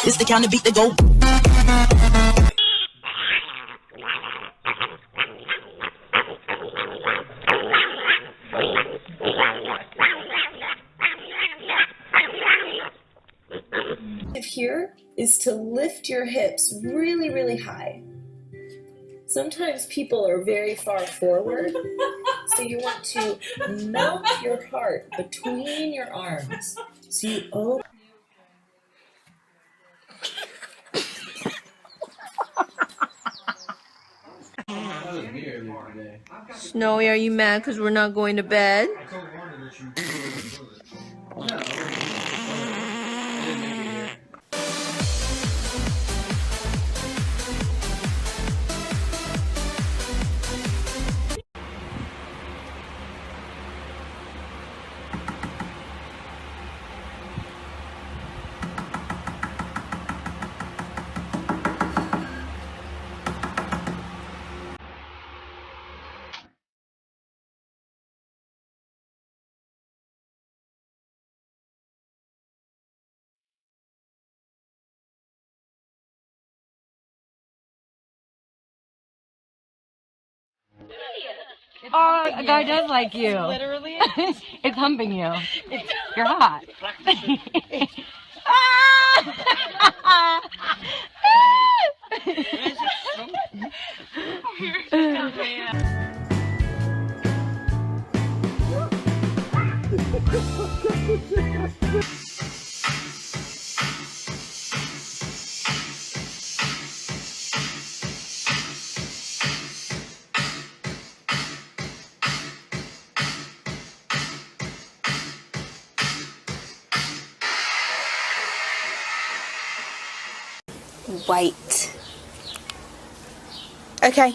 It's the kind of beat that go. Here is to lift your hips really, really high. Sometimes people are very far forward, so you want to melt your heart between your arms. So you open. Snowy, are you mad because we're not going to bed? Oh, a guy does like you. Literally? It's humping you. You're hot. Wait. Okay.